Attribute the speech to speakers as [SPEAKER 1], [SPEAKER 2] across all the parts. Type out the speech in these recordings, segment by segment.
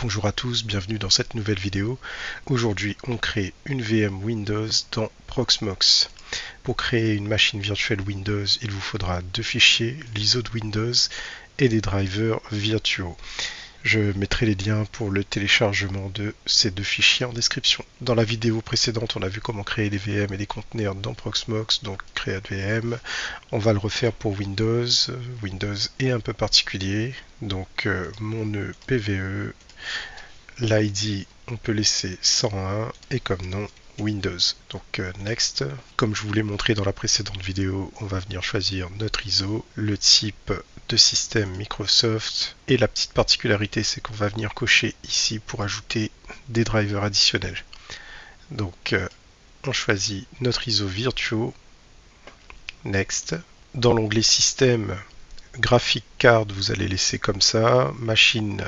[SPEAKER 1] Bonjour à tous, bienvenue dans cette nouvelle vidéo. Aujourd'hui, on crée une VM Windows dans Proxmox. Pour créer une machine virtuelle Windows, il vous faudra deux fichiers, l'ISO de Windows et des drivers virtuaux. Je mettrai les liens pour le téléchargement de ces deux fichiers en description. Dans la vidéo précédente, on a vu comment créer des VM et des conteneurs dans Proxmox, donc Create VM. On va le refaire pour Windows. Windows est un peu particulier, donc mon nœud PVE, l'ID on peut laisser 101 et comme nom Windows. Donc Next. Comme je vous l'ai montré dans la précédente vidéo, on va venir choisir notre ISO, le type de système Microsoft et la petite particularité c'est qu'on va venir cocher ici pour ajouter des drivers additionnels. Donc on choisit notre ISO Virtual, Next. Dans l'onglet Système, Graphic Card, vous allez laisser comme ça. Machine,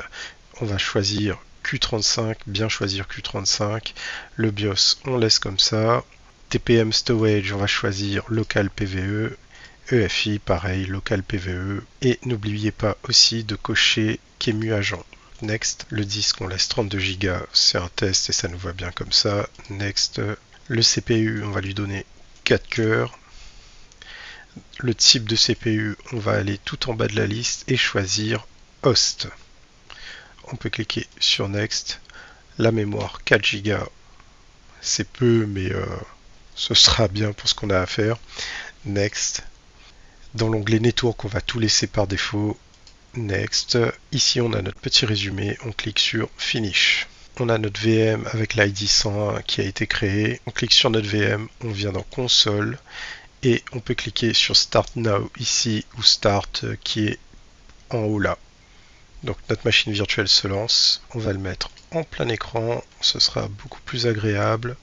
[SPEAKER 1] on va choisir Q35, bien choisir Q35. Le BIOS, on laisse comme ça. TPM Storage, on va choisir Local PVE. EFI, pareil, Local PVE. Et n'oubliez pas aussi de cocher QEMU agent. Next, le disque, on laisse 32 Go, c'est un test et ça nous va bien comme ça. Next, le CPU, on va lui donner 4 cœurs. Le type de CPU, on va aller tout en bas de la liste et choisir Host. On peut cliquer sur Next. La mémoire 4 Go, c'est peu, mais ce sera bien pour ce qu'on a à faire. Next. Dans l'onglet Network, on va tout laisser par défaut. Next. Ici, on a notre petit résumé. On clique sur Finish. On a notre VM avec l'ID 101 qui a été créé. On clique sur notre VM, on vient dans Console et on peut cliquer sur Start Now ici ou Start qui est en haut là. Donc notre machine virtuelle se lance. On va le mettre en plein écran. Ce sera beaucoup plus agréable.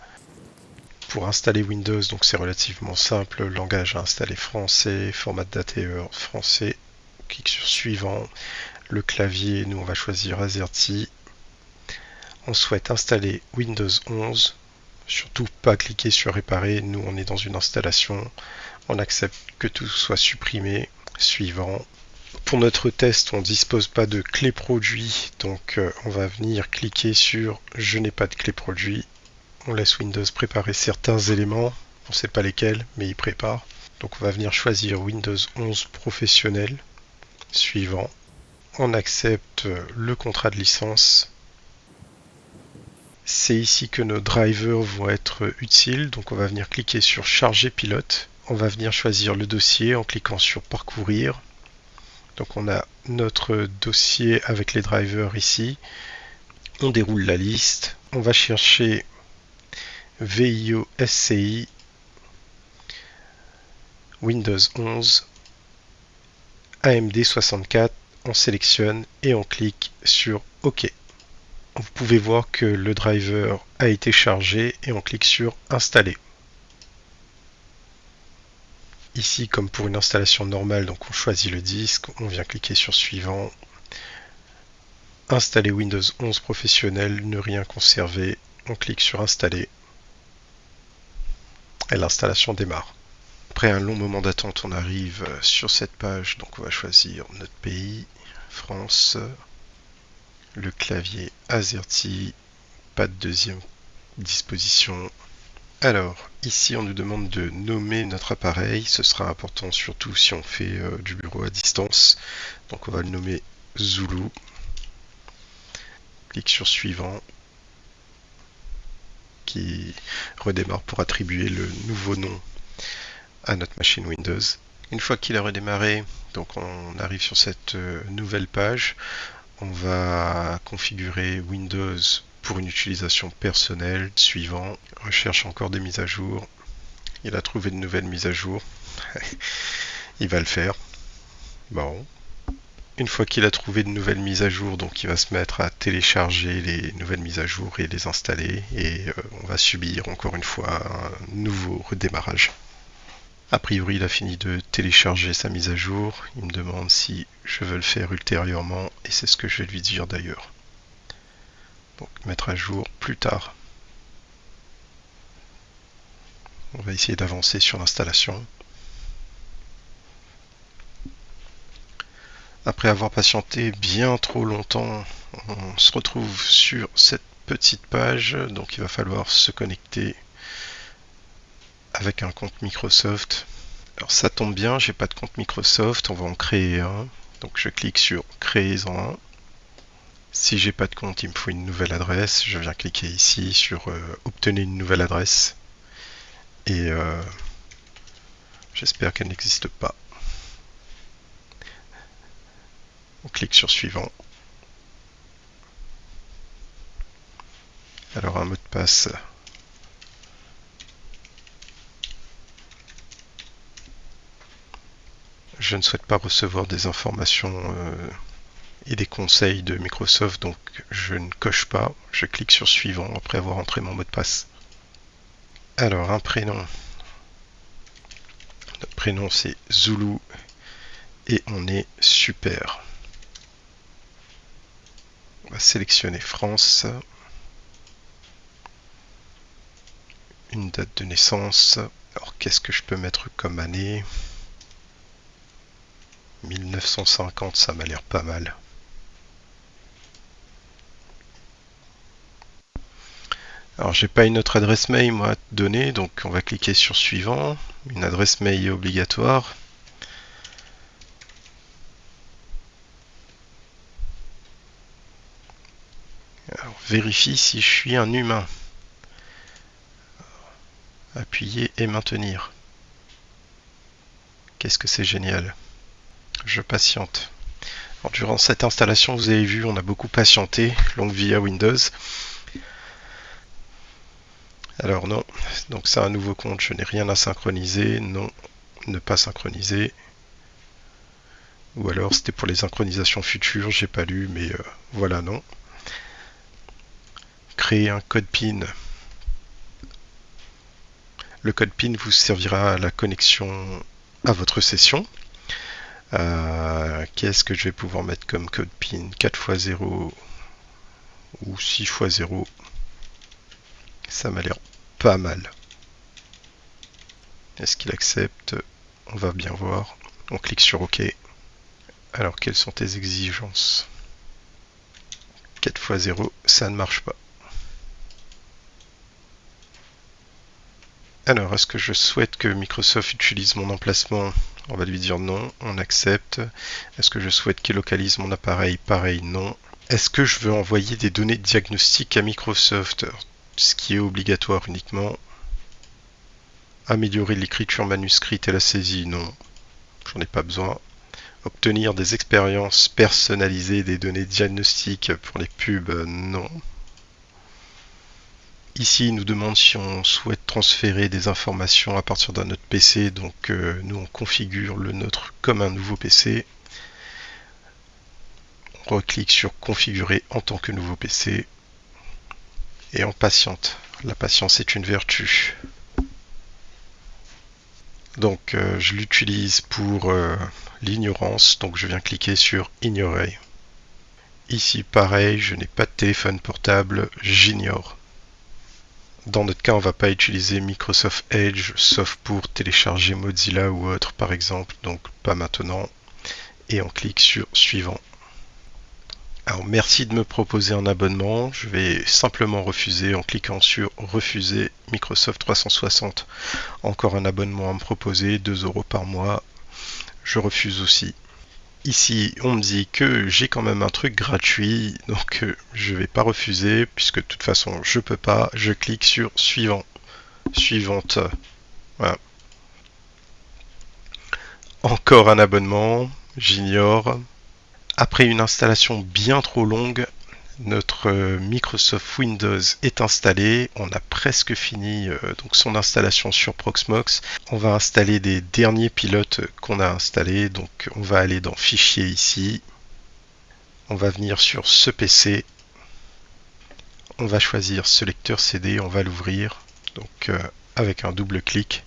[SPEAKER 1] Pour installer Windows, donc c'est relativement simple. Le langage à installer français, format de date français. On clique sur suivant. Le clavier, nous on va choisir AZERTY. On souhaite installer Windows 11. Surtout pas cliquer sur réparer. Nous on est dans une installation. On accepte que tout soit supprimé. Suivant. Pour notre test, on ne dispose pas de clé produit, donc on va venir cliquer sur je n'ai pas de clé produit. On laisse Windows préparer certains éléments, on ne sait pas lesquels, mais il prépare. Donc on va venir choisir Windows 11 professionnel. Suivant. On accepte le contrat de licence. C'est ici que nos drivers vont être utiles, donc on va venir cliquer sur charger pilote. On va venir choisir le dossier en cliquant sur parcourir. Donc on a notre dossier avec les drivers ici. On déroule la liste. On va chercher VIO SCI Windows 11 AMD 64. On sélectionne et on clique sur OK. Vous pouvez voir que le driver a été chargé et on clique sur Installer. Ici, comme pour une installation normale, donc on choisit le disque, on vient cliquer sur Suivant. Installer Windows 11 professionnel, ne rien conserver. On clique sur Installer. Et l'installation démarre. Après un long moment d'attente, on arrive sur cette page. Donc on va choisir notre pays, France. Le clavier AZERTY, pas de deuxième disposition. Alors, ici on nous demande de nommer notre appareil, ce sera important surtout si on fait du bureau à distance. Donc on va le nommer Zulu. Clique sur Suivant, qui redémarre pour attribuer le nouveau nom à notre machine Windows. Une fois qu'il a redémarré, donc on arrive sur cette nouvelle page. On va configurer Windows pour une utilisation personnelle. Suivant, recherche encore des mises à jour. Il a trouvé de nouvelles mises à jour. Il va le faire. Bon. Une fois qu'il a trouvé de nouvelles mises à jour, donc il va se mettre à télécharger les nouvelles mises à jour et les installer. Et on va subir encore une fois un nouveau redémarrage. A priori, il a fini de télécharger sa mise à jour. Il me demande si je veux le faire ultérieurement et c'est ce que je vais lui dire d'ailleurs. Donc, mettre à jour plus tard. On va essayer d'avancer sur l'installation. Après avoir patienté bien trop longtemps, on se retrouve sur cette petite page, donc il va falloir se connecter avec un compte Microsoft. Alors ça tombe bien, j'ai pas de compte Microsoft, on va en créer un. Donc je clique sur créer-en un. Si j'ai pas de compte, il me faut une nouvelle adresse. Je viens cliquer ici sur obtenir une nouvelle adresse. Et j'espère qu'elle n'existe pas. On clique sur suivant. Alors un mot de passe. Je ne souhaite pas recevoir des informations et des conseils de Microsoft, donc je ne coche pas. Je clique sur suivant après avoir entré mon mot de passe. Alors un prénom. Notre prénom c'est Zulu et on est super. On va sélectionner France. Une date de naissance. Alors qu'est-ce que je peux mettre comme année? 1950, ça m'a l'air pas mal. Alors j'ai pas une autre adresse mail moi à te donner, donc on va cliquer sur suivant. Une adresse mail obligatoire. Alors vérifie si je suis un humain. Appuyer et maintenir. Qu'est-ce que c'est génial. Je patiente. Alors, durant cette installation, vous avez vu, on a beaucoup patienté. Longue vie à Windows. Alors non, donc c'est un nouveau compte, je n'ai rien à synchroniser. Non, ne pas synchroniser. Ou alors c'était pour les synchronisations futures, j'ai pas lu, mais voilà, non. Créer un code PIN. Le code PIN vous servira à la connexion à votre session. Qu'est-ce que je vais pouvoir mettre comme code PIN? 4x0 ou 6x0. Ça m'a l'air pas mal. Est-ce qu'il accepte? On va bien voir. On clique sur OK. Alors, quelles sont tes exigences? 4x0, ça ne marche pas. Alors, est-ce que je souhaite que Microsoft utilise mon emplacement? On va lui dire non, on accepte. Est-ce que je souhaite qu'il localise mon appareil? Pareil, non. Est-ce que je veux envoyer des données de diagnostic à Microsoft? Ce qui est obligatoire uniquement. Améliorer l'écriture manuscrite et la saisie? Non, j'en ai pas besoin. Obtenir des expériences personnalisées des données diagnostiques pour les pubs? Non. Ici, il nous demande si on souhaite transférer des informations à partir d'un autre PC. Donc, nous, on configure le nôtre comme un nouveau PC. On reclique sur configurer en tant que nouveau PC. Et on patiente. La patience est une vertu. Donc, je l'utilise pour l'ignorance. Donc, je viens cliquer sur ignorer. Ici, pareil, je n'ai pas de téléphone portable, j'ignore. Dans notre cas, on ne va pas utiliser Microsoft Edge, sauf pour télécharger Mozilla ou autre, par exemple, donc pas maintenant. Et on clique sur suivant. Alors, merci de me proposer un abonnement. Je vais simplement refuser en cliquant sur refuser Microsoft 360. Encore un abonnement à me proposer, 2 € par mois. Je refuse aussi. Ici, on me dit que j'ai quand même un truc gratuit, donc je vais pas refuser, puisque de toute façon, je peux pas. Je clique sur suivant. Suivante. Voilà. Encore un abonnement. J'ignore. Après une installation bien trop longue, notre Microsoft Windows est installé. On a presque fini donc son installation sur Proxmox. On va installer des derniers pilotes qu'on a installés. Donc on va aller dans Fichier ici. On va venir sur ce PC. On va choisir ce lecteur CD. On va l'ouvrir. Donc avec un double clic.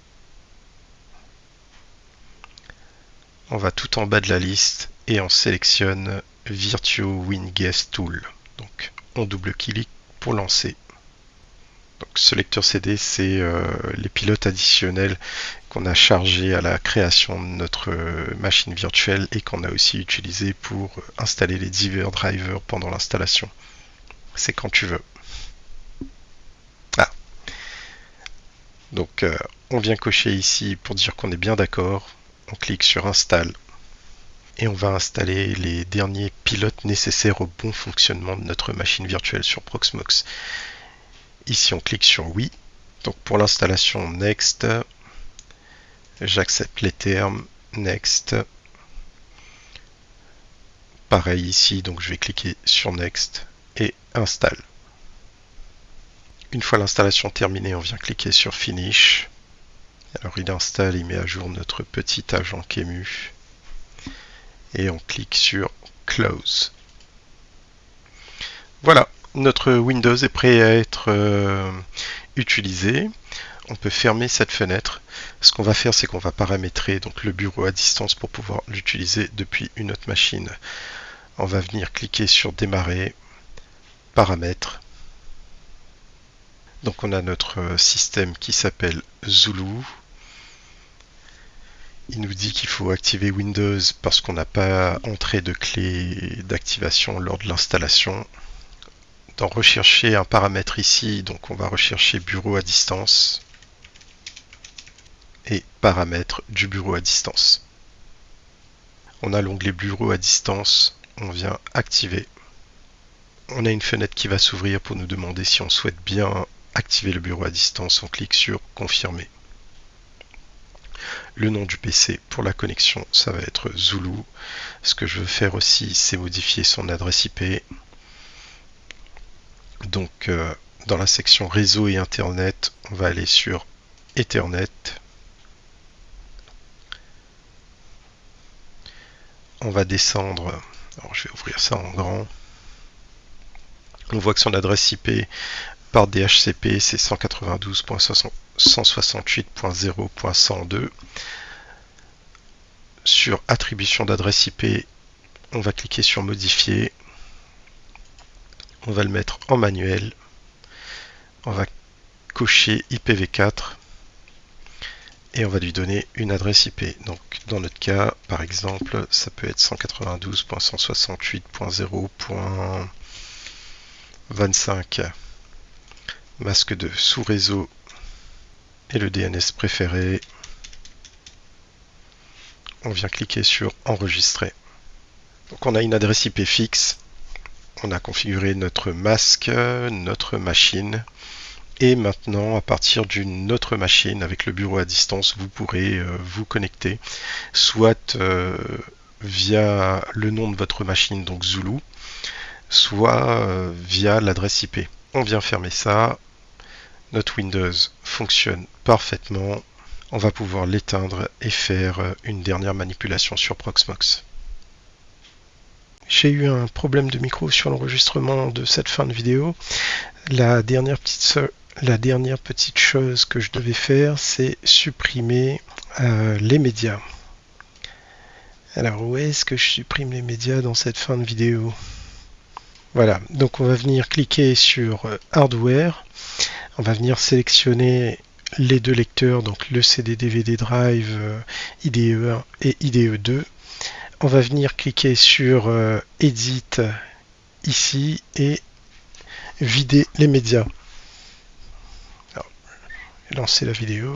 [SPEAKER 1] On va tout en bas de la liste et on sélectionne Virtuo WinGuest Tool. Donc on double-clique pour lancer. Donc ce lecteur CD, c'est les pilotes additionnels qu'on a chargés à la création de notre machine virtuelle et qu'on a aussi utilisé pour installer les divers drivers pendant l'installation. C'est quand tu veux. Ah. Donc on vient cocher ici pour dire qu'on est bien d'accord. On clique sur Install et on va installer les derniers pilotes nécessaires au bon fonctionnement de notre machine virtuelle sur Proxmox. Ici on clique sur oui. Donc pour l'installation Next, j'accepte les termes, Next. Pareil ici, donc je vais cliquer sur Next et Install. Une fois l'installation terminée, on vient cliquer sur Finish. Alors il installe, il met à jour notre petit agent QEMU. Et on clique sur Close. Voilà, notre Windows est prêt à être utilisé. On peut fermer cette fenêtre. Ce qu'on va faire, c'est qu'on va paramétrer donc le bureau à distance pour pouvoir l'utiliser depuis une autre machine. On va venir cliquer sur Démarrer, Paramètres. Donc on a notre système qui s'appelle Zulu. Il nous dit qu'il faut activer Windows parce qu'on n'a pas entré de clé d'activation lors de l'installation. Dans rechercher un paramètre ici, donc on va rechercher bureau à distance et paramètres du bureau à distance. On a l'onglet bureau à distance, on vient activer. On a une fenêtre qui va s'ouvrir pour nous demander si on souhaite bien activer le bureau à distance. On clique sur confirmer. Le nom du PC pour la connexion, ça va être Zulu. Ce que je veux faire aussi, c'est modifier son adresse IP. Donc, dans la section réseau et internet, on va aller sur Ethernet. On va descendre. Alors, je vais ouvrir ça en grand. On voit que son adresse IP par DHCP, c'est 192.168.0.102. Sur attribution d'adresse IP, on va cliquer sur modifier. On va le mettre en manuel. On va cocher IPv4 et on va lui donner une adresse IP. Donc dans notre cas, par exemple, ça peut être 192.168.0.25. Masque de sous-réseau et le DNS préféré. On vient cliquer sur enregistrer. Donc on a une adresse IP fixe. On a configuré notre masque, notre machine. Et maintenant, à partir d'une autre machine, avec le bureau à distance, vous pourrez vous connecter, soit via le nom de votre machine, donc Zulu, soit via l'adresse IP. On vient fermer ça. Notre Windows fonctionne parfaitement. On va pouvoir l'éteindre et faire une dernière manipulation sur Proxmox. J'ai eu un problème de micro sur l'enregistrement de cette fin de vidéo. La dernière petite chose que je devais faire, c'est supprimer les médias. Alors, où est-ce que je supprime les médias dans cette fin de vidéo? Voilà, donc on va venir cliquer sur Hardware. On va venir sélectionner les deux lecteurs, donc le CD DVD Drive IDE1 et IDE2. On va venir cliquer sur Edit ici et vider les médias. Alors, je vais lancer la vidéo.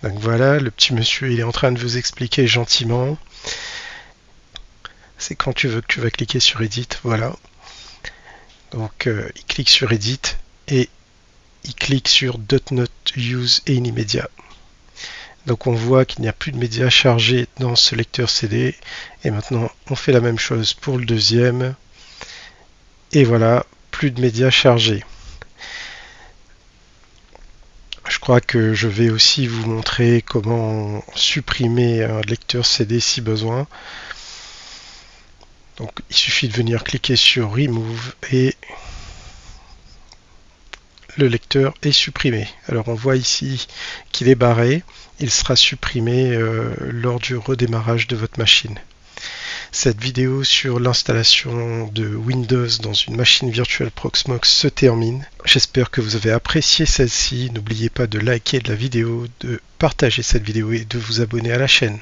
[SPEAKER 1] Donc voilà, le petit monsieur il est en train de vous expliquer gentiment. C'est quand tu veux que tu vas cliquer sur Edit, voilà. Donc il clique sur Edit et il clique sur Do Not Use Any Media. Donc on voit qu'il n'y a plus de médias chargés dans ce lecteur CD. Et maintenant on fait la même chose pour le deuxième. Et voilà, plus de médias chargés. Je crois que je vais aussi vous montrer comment supprimer un lecteur CD si besoin. Donc il suffit de venir cliquer sur Remove et le lecteur est supprimé. Alors on voit ici qu'il est barré. Il sera supprimé lors du redémarrage de votre machine. Cette vidéo sur l'installation de Windows dans une machine virtuelle Proxmox se termine. J'espère que vous avez apprécié celle-ci. N'oubliez pas de liker la vidéo, de partager cette vidéo et de vous abonner à la chaîne.